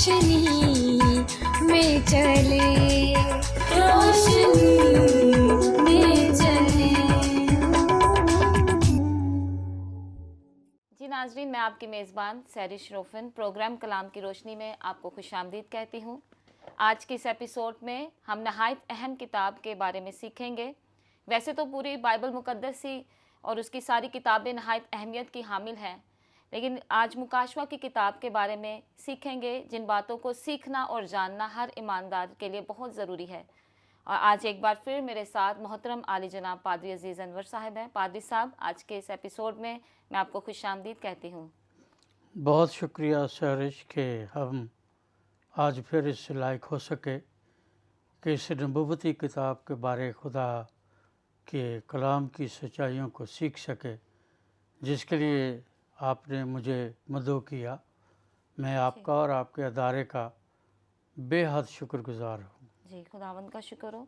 روشنی میں چلے، روشنی میں چلے۔ جی ناظرین، میں آپ کی میزبان سیرش روفن پروگرام کلام کی روشنی میں آپ کو خوش آمدید کہتی ہوں۔ آج کے اس ایپیسوڈ میں ہم نہایت اہم کتاب کے بارے میں سیکھیں گے۔ ویسے تو پوری بائبل مقدس ہی اور اس کی ساری کتابیں نہایت اہمیت کی حامل ہیں، لیکن آج مکاشفہ کی کتاب کے بارے میں سیکھیں گے جن باتوں کو سیکھنا اور جاننا ہر ایماندار کے لیے بہت ضروری ہے۔ اور آج ایک بار پھر میرے ساتھ محترم عالی جناب پادری عزیز انور صاحب ہیں۔ پادری صاحب، آج کے اس ایپیسوڈ میں آپ کو خوش آمدید کہتی ہوں۔ بہت شکریہ سیرش کہ ہم آج پھر اس لائق ہو سکے کہ اس نبوتی کتاب کے بارے خدا کے کلام کی سچائیوں کو سیکھ سکے، جس کے لیے آپ نے مجھے مدعو کیا۔ میں آپ کا اور آپ کے ادارے کا بے حد شکر گزار ہوں۔ جی، خداوند کا شکر ہو۔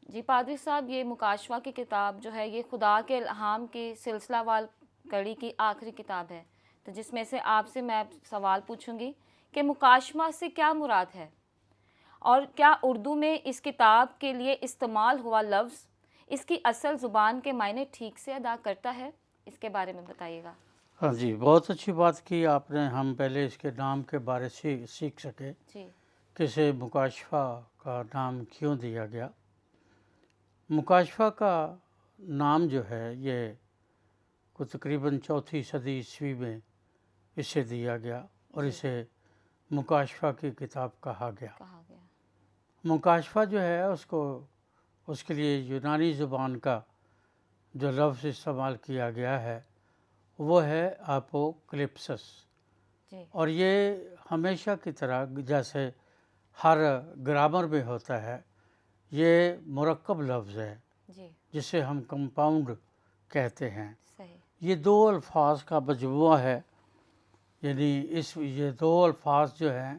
جی پادری صاحب، یہ مکاشفہ کی کتاب جو ہے یہ خدا کے الہام کی سلسلہ وار کڑی کی آخری کتاب ہے، تو جس میں سے آپ سے میں سوال پوچھوں گی کہ مکاشفہ سے کیا مراد ہے، اور کیا اردو میں اس کتاب کے لیے استعمال ہوا لفظ اس کی اصل زبان کے معنی ٹھیک سے ادا کرتا ہے؟ اس کے بارے میں بتائیے گا۔ ہاں جی، بہت اچھی بات کی آپ نے۔ ہم پہلے اس کے نام کے بارے سے سیکھ سکے جی کہ اسے مکاشفہ کا نام کیوں دیا گیا۔ مکاشفہ کا نام جو ہے یہ تقریباً 4 صدی عیسوی میں اسے دیا گیا اور اسے مکاشفہ کی کتاب کہا گیا۔ مکاشفہ جو ہے اس کے لیے یونانی زبان کا جو لفظ استعمال کیا گیا ہے وہ ہے اپوکلپسس، اور یہ ہمیشہ کی طرح جیسے ہر گرامر میں ہوتا ہے یہ مرکب لفظ ہے جسے ہم کمپاؤنڈ کہتے ہیں۔ یہ 2 الفاظ کا مجموعہ ہے، یعنی یہ 2 الفاظ جو ہیں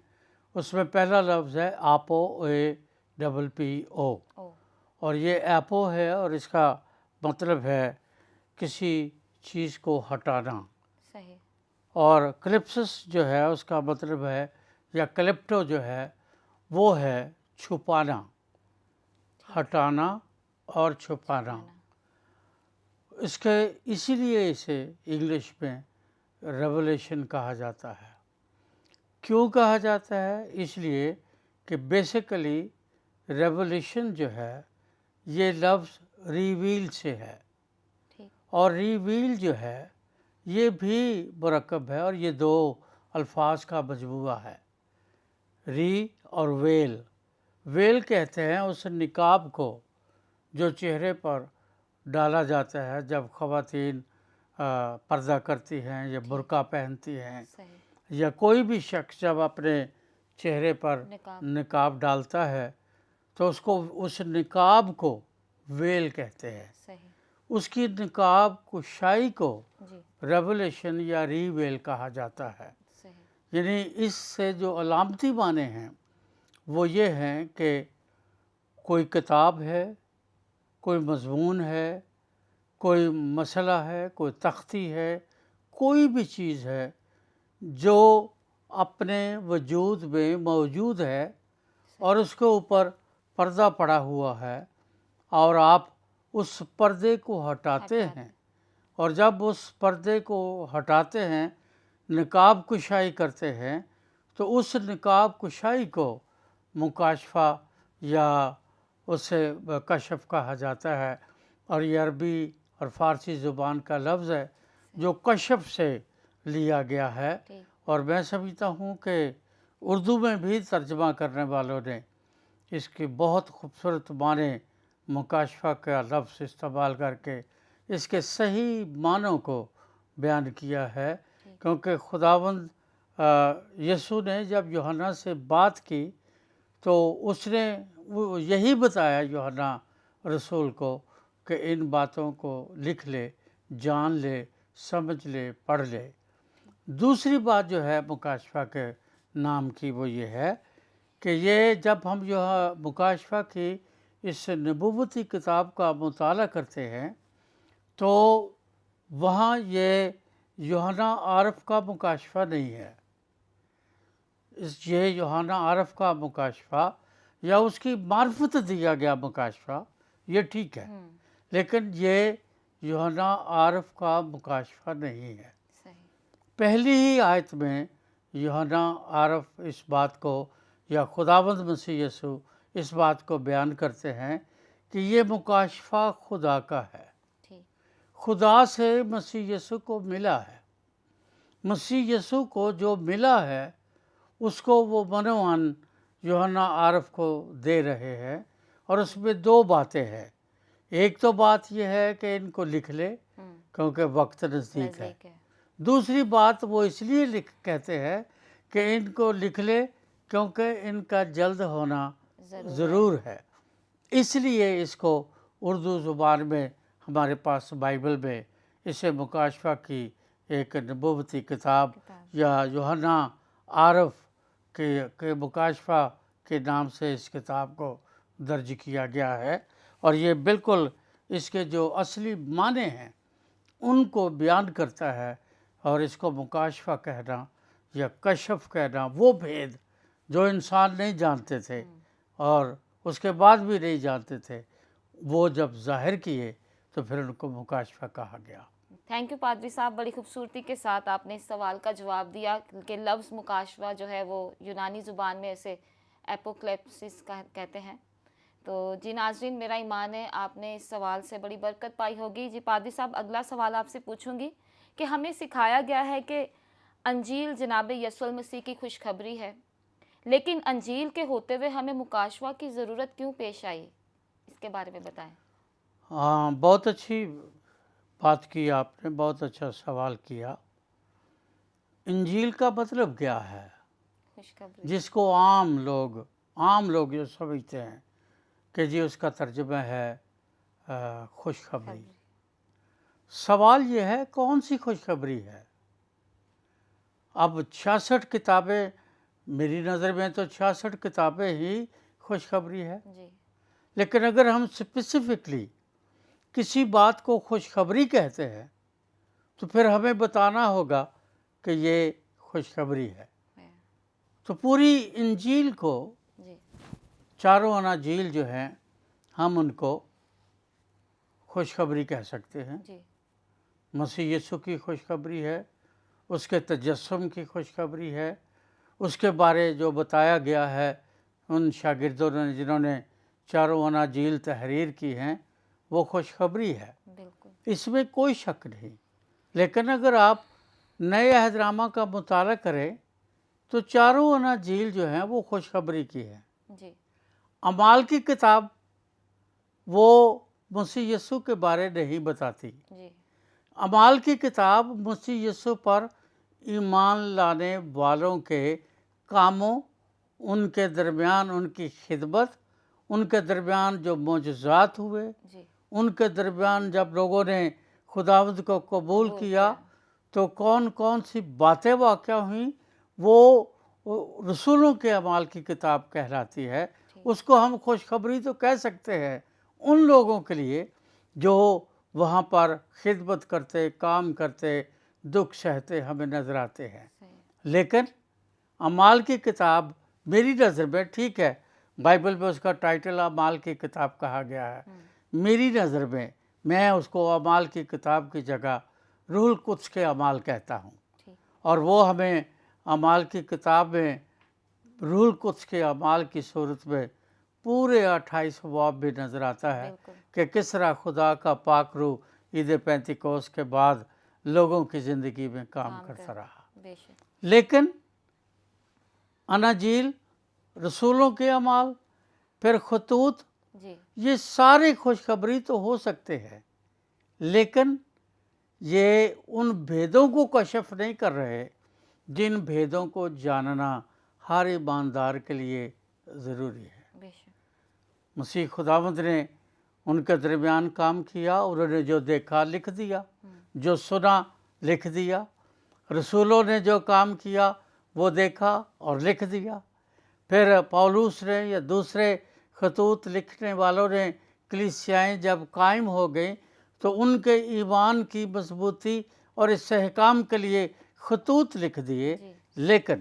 اس میں پہلا لفظ ہے آپو، APPO، اور یہ ایپو ہے اور اس کا مطلب ہے کسی چیز کو ہٹانا، اور کلپسس جو ہے اس کا مطلب ہے، یا کلپٹو جو ہے وہ ہے چھپانا، ہٹانا اور چھپانا۔ اسی لیے اسے انگلش میں ریولیشن کہا جاتا ہے۔ کیوں کہا جاتا ہے؟ اس لیے کہ بیسیکلی ریولیشن جو ہے یہ لفظ ریویل سے ہے، اور ریویل جو ہے یہ بھی مرکب ہے اور یہ 2 الفاظ کا مجموعہ ہے، ری اور ویل۔ ویل کہتے ہیں اس نقاب کو جو چہرے پر ڈالا جاتا ہے جب خواتین پردہ کرتی ہیں یا برقع پہنتی ہیں، یا کوئی بھی شخص جب اپنے چہرے پر نقاب ڈالتا ہے تو اس نقاب کو ویل کہتے ہیں۔ اس کی نقاب کشائی کو ریولیشن یا ری ویل کہا جاتا ہے۔ یعنی اس سے جو علامتی معنی ہیں وہ یہ ہیں کہ کوئی کتاب ہے، کوئی مضمون ہے، کوئی مسئلہ ہے، کوئی تختی ہے، کوئی بھی چیز ہے جو اپنے وجود میں موجود ہے اور اس کے اوپر پردہ پڑا ہوا ہے، اور آپ اس پردے کو ہٹاتے ہیں، اور جب اس پردے کو ہٹاتے ہیں، نقاب کشائی کرتے ہیں، تو اس نقاب کشائی کو مکاشفہ یا اسے کشف کہا جاتا ہے، اور یہ عربی اور فارسی زبان کا لفظ ہے جو کشف سے لیا گیا ہے، اور میں سمجھتا ہوں کہ اردو میں بھی ترجمہ کرنے والوں نے اس کی بہت خوبصورت معنی مکاشفہ کا لفظ استعمال کر کے اس کے صحیح معنوں کو بیان کیا ہے، کیونکہ خداوند یسوع نے جب یوحنا سے بات کی تو اس نے یہی بتایا یوحنا رسول کو کہ ان باتوں کو لکھ لے، جان لے، سمجھ لے، پڑھ لے۔ دوسری بات جو ہے مکاشفہ کے نام کی وہ یہ ہے کہ یہ جب ہم مکاشفہ کی اس نبوتی کتاب کا مطالعہ کرتے ہیں تو وہاں یہ یوحنا عارف کا مکاشفہ نہیں ہے، یہ یوحنا عارف کا مکاشفہ یا اس کی معرفت دیا گیا مکاشفہ یہ ٹھیک ہے، لیکن یہ یوحنا عارف کا مکاشفہ نہیں ہے۔ صحیح۔ پہلی ہی آیت میں یوحنا عارف اس بات کو یا خداوند مسیح یسوع اس بات کو بیان کرتے ہیں کہ یہ مکاشفہ خدا کا ہے، ٹھیک۔ خدا سے مسیح یسوع کو ملا ہے۔ مسیح یسوع کو جو ملا ہے اس کو وہ منوان یوحنا عارف کو دے رہے ہیں، اور اس میں دو باتیں ہیں۔ ایک تو بات یہ ہے کہ ان کو لکھ لے کیونکہ وقت نزدیک ہے۔ نزدیک ہے۔ دوسری بات وہ اس لیے کہتے ہیں کہ ان کو لکھ لے کیونکہ ان کا جلد ہونا ضرور ہے۔ اس لیے اس کو اردو زبان میں ہمارے پاس بائبل میں اسے مکاشفہ کی ایک نبوتی کتاب یا یوحنا عارف کے مکاشفہ کے نام سے اس کتاب کو درج کیا گیا ہے، اور یہ بالکل اس کے جو اصلی معنی ہیں ان کو بیان کرتا ہے، اور اس کو مکاشفہ کہنا یا کشف کہنا، وہ بھید جو انسان نہیں جانتے تھے اور اس کے بعد بھی نہیں جانتے تھے، وہ جب ظاہر کیے تو پھر ان کو مکاشفہ کہا گیا۔ تھینک یو پادری صاحب، بڑی خوبصورتی کے ساتھ آپ نے اس سوال کا جواب دیا کہ لفظ مکاشفہ جو ہے وہ یونانی زبان میں اسے ایپوکلیپسس کہتے ہیں۔ تو جی ناظرین، میرا ایمان ہے آپ نے اس سوال سے بڑی برکت پائی ہوگی۔ جی پادری صاحب، اگلا سوال آپ سے پوچھوں گی کہ ہمیں سکھایا گیا ہے کہ انجیل جناب یسوع المسیح کی خوشخبری ہے، لیکن انجیل کے ہوتے ہوئے ہمیں مکاشفہ کی ضرورت کیوں پیش آئی؟ اس کے بارے میں بتائیں۔ ہاں، بہت اچھی بات کی آپ نے، بہت اچھا سوال کیا۔ انجیل کا مطلب کیا ہے خوشخبری۔ جس کو عام لوگ یہ سمجھتے ہیں کہ جی اس کا ترجمہ ہے خوشخبری۔ سوال یہ ہے کون سی خوشخبری ہے؟ اب 66 کتابیں، میری نظر میں تو 66 کتابیں ہی خوشخبری ہے، جی۔ لیکن اگر ہم اسپیسیفکلی کسی بات کو خوشخبری کہتے ہیں تو پھر ہمیں بتانا ہوگا کہ یہ خوشخبری ہے۔ تو پوری انجیل کو، جی۔ چاروں اناجیل جو ہیں، ہم ان کو خوشخبری کہہ سکتے ہیں۔ جی۔ مسیح یسوع کی خوشخبری ہے، اس کے تجسم کی خوشخبری ہے، اس کے بارے جو بتایا گیا ہے ان شاگردوں نے جنہوں نے چاروں اناجیل تحریر کی ہیں، وہ خوشخبری ہے، بالکل۔ اس میں کوئی شک نہیں۔ لیکن اگر آپ نئے عہد نامہ کا مطالعہ کریں تو چاروں اناجیل جو ہیں وہ خوشخبری کی ہیں۔ جی۔ اعمال کی کتاب وہ مسیح یسوع کے بارے نہیں بتاتی۔ جی۔ اعمال کی کتاب مسیح یسوع پر ایمان لانے والوں کے کاموں، ان کے درمیان ان کی خدمت، ان کے درمیان جو معجزات ہوئے، جی۔ ان کے درمیان جب لوگوں نے خداوند کو قبول کیا تو کون کون سی باتیں واقع ہوئیں، وہ رسولوں کے اعمال کی کتاب کہلاتی ہے۔ اس کو ہم خوشخبری تو کہہ سکتے ہیں ان لوگوں کے لیے جو وہاں پر خدمت کرتے، کام کرتے، دکھ سہتے ہمیں نظر آتے ہیں۔ لیکن اعمال کی کتاب میری نظر میں، ٹھیک ہے بائبل میں اس کا ٹائٹل اعمال کی کتاب کہا گیا ہے، میری نظر میں اس کو اعمال کی کتاب کی جگہ روح القدس کے اعمال کہتا ہوں، اور وہ ہمیں اعمال کی کتاب میں روح القدس کے اعمال کی صورت میں پورے 28 ابواب بھی نظر آتا ہے کہ کس طرح خدا کا پاک روح عید پینتیکوس کے بعد لوگوں کی زندگی میں کام کرتا رہا۔ لیکن اناجیل، رسولوں کے اعمال، پھر خطوط، یہ سارے خوشخبری تو ہو سکتے ہیں، لیکن یہ ان بھیدوں کو کشف نہیں کر رہے جن بھیدوں کو جاننا ہر ایماندار کے لیے ضروری ہے۔ مسیح خداوند نے ان کے درمیان کام کیا، انہوں نے جو دیکھا لکھ دیا، جو سنا لکھ دیا۔ رسولوں نے جو کام کیا وہ دیکھا اور لکھ دیا۔ پھر پولوس نے یا دوسرے خطوط لکھنے والوں نے کلیسیائیں جب قائم ہو گئیں تو ان کے ایمان کی مضبوطی اور استحکام کے لیے خطوط لکھ دیے۔ لیکن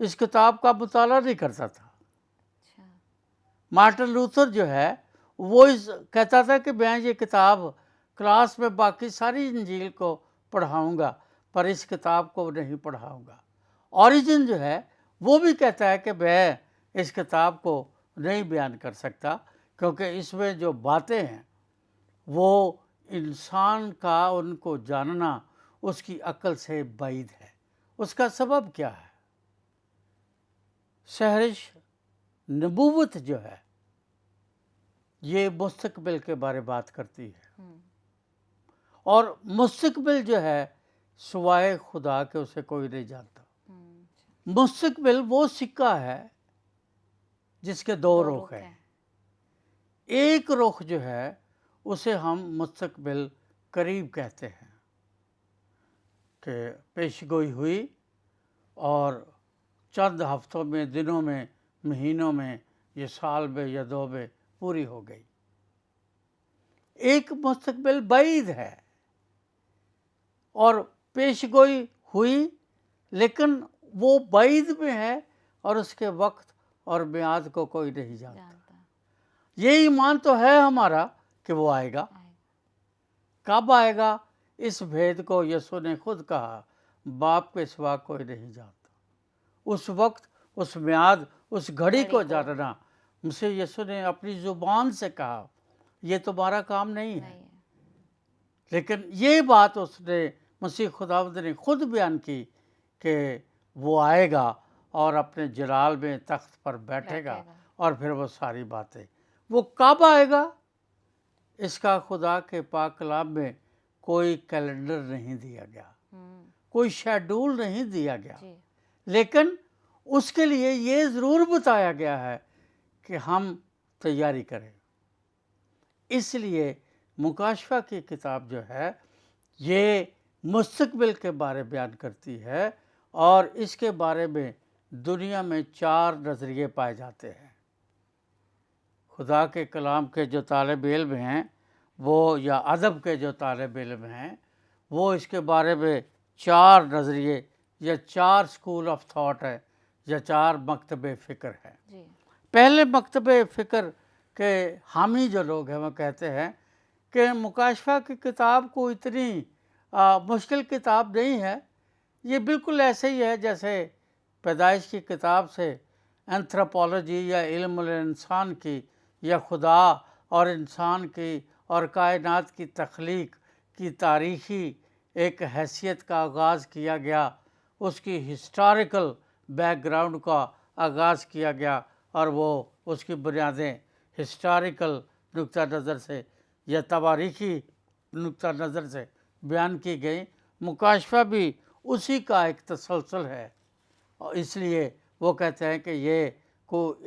اس کتاب کا مطالعہ نہیں کرتا تھا۔ اچھا، مارٹن لوتھر جو ہے وہ کہتا تھا کہ میں یہ کتاب کلاس میں باقی ساری انجیل کو پڑھاؤں گا پر اس کتاب کو نہیں پڑھاؤں گا۔ اوریجن جو ہے وہ بھی کہتا ہے کہ میں اس کتاب کو نہیں بیان کر سکتا کیونکہ اس میں جو باتیں ہیں وہ انسان کا ان کو جاننا اس کی عقل سے بعید ہے۔ اس کا سبب کیا ہے؟ سحرش نبوت جو ہے یہ مستقبل کے بارے بات کرتی ہے، اور مستقبل جو ہے سوائے خدا کے اسے کوئی نہیں جانتا۔ مستقبل وہ سکہ ہے جس کے دو رخ ہیں۔ ایک رخ جو ہے اسے ہم مستقبل قریب کہتے ہیں کہ پیش گوئی ہوئی اور چند ہفتوں میں، دنوں میں، مہینوں میں، یہ سال میں یا 2 میں پوری ہو گئی۔ ایک مستقبل بعید ہے اور پیش گوئی ہوئی لیکن وہ بعید میں ہے اور اس کے وقت اور میعاد کو کوئی نہیں جانتا۔ یہ ایمان تو ہے ہمارا کہ وہ آئے گا۔ کب آئے گا اس بھید کو یسوع نے خود کہا، باپ کے سوا کوئی نہیں جانتا۔ اس وقت، اس میعاد، اس گھڑی کو جاننا مسیح یسوع نے اپنی زبان سے کہا، یہ تمہارا کام نہیں ہے، لیکن یہ بات اس نے مسیح خداوند نے خود بیان کی کہ وہ آئے گا اور اپنے جلال میں تخت پر بیٹھے گا اور پھر وہ ساری باتیں۔ وہ کب آئے گا اس کا خدا کے پاک کلام میں کوئی کیلنڈر نہیں دیا گیا، کوئی شیڈول نہیں دیا گیا، لیکن اس کے لیے یہ ضرور بتایا گیا ہے کہ ہم تیاری کریں۔ اس لیے مکاشفہ کی کتاب جو ہے یہ مستقبل کے بارے بیان کرتی ہے اور اس کے بارے میں دنیا میں 4 نظریے پائے جاتے ہیں۔ خدا کے کلام کے جو طالب علم ہیں وہ، یا ادب کے جو طالب علم ہیں وہ اس کے بارے میں 4 نظریے یا 4 اسکول آف تھاٹ ہے یا 4 مکتب فکر ہیں۔ پہلے مکتب فکر کے حامی جو لوگ ہیں وہ کہتے ہیں کہ مکاشفہ کی کتاب کو اتنی مشکل کتاب نہیں ہے، یہ بالکل ایسے ہی ہے جیسے پیدائش کی کتاب سے اینتھروپولوجی یا علم الانسان کی یا خدا اور انسان کی اور کائنات کی تخلیق کی تاریخی ایک حیثیت کا آغاز کیا گیا، اس کی ہسٹوریکل بیک گراؤنڈ کا آغاز کیا گیا اور وہ اس کی بنیادیں ہسٹوریکل نقطہ نظر سے یا تواریخی نقطہ نظر سے بیان کی گئی۔ مکاشفہ بھی اسی کا ایک تسلسل ہے، اور اس لیے وہ کہتے ہیں کہ یہ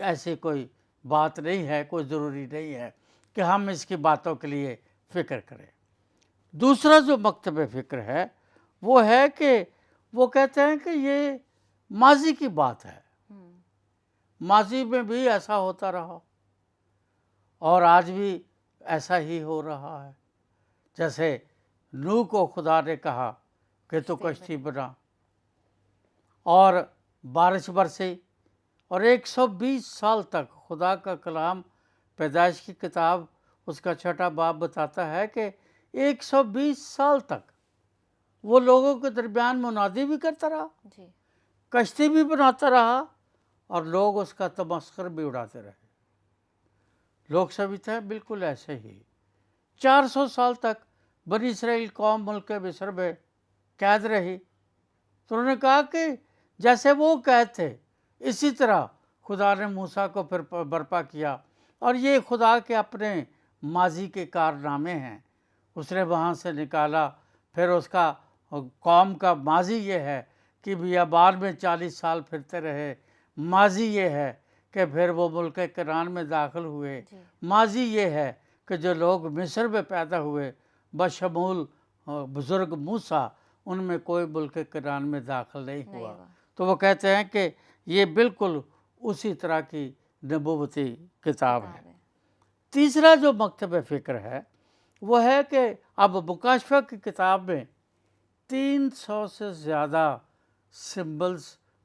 ایسی کوئی بات نہیں ہے، کوئی ضروری نہیں ہے کہ ہم اس کی باتوں کے لیے فکر کریں۔ دوسرا جو مکتب فکر ہے وہ ہے کہ وہ کہتے ہیں کہ یہ ماضی کی بات ہے، ماضی میں بھی ایسا ہوتا رہا اور آج بھی ایسا ہی ہو رہا ہے۔ جیسے نوح کو خدا نے کہا کہ تو کشتی بنا اور بارش برسی، اور 120 سال تک خدا کا کلام پیدائش کی کتاب اس کا 6واں باب بتاتا ہے کہ 120 سال تک وہ لوگوں کے درمیان منادی بھی کرتا رہا، کشتی بھی بناتا رہا اور لوگ اس کا تمسخر بھی اڑاتے رہے۔ لوگ سمجھتے ہیں بالکل ایسے ہی 400 سال تک بنی اسرائیل قوم ملک مصر میں قید رہی، تو انہوں نے کہا کہ جیسے وہ قید تھے اسی طرح خدا نے موسیٰ کو پھر برپا کیا، اور یہ خدا کے اپنے ماضی کے کارنامے ہیں۔ اس نے وہاں سے نکالا، پھر اس کا قوم کا ماضی یہ ہے کہ بیابان میں 40 سال پھرتے رہے، ماضی یہ ہے کہ پھر وہ ملک کنعان میں داخل ہوئے، ماضی یہ ہے کہ جو لوگ مصر میں پیدا ہوئے بشمول بزرگ موسیٰ، ان میں کوئی ملک کنعان میں داخل نہیں ہوا۔ تو وہ کہتے ہیں کہ یہ بالکل اسی طرح کی نبوتی کتاب ہے۔ تیسرا جو مکتب فکر ہے وہ ہے کہ اب مکاشفہ کی کتاب میں 300 سے زیادہ سمبلز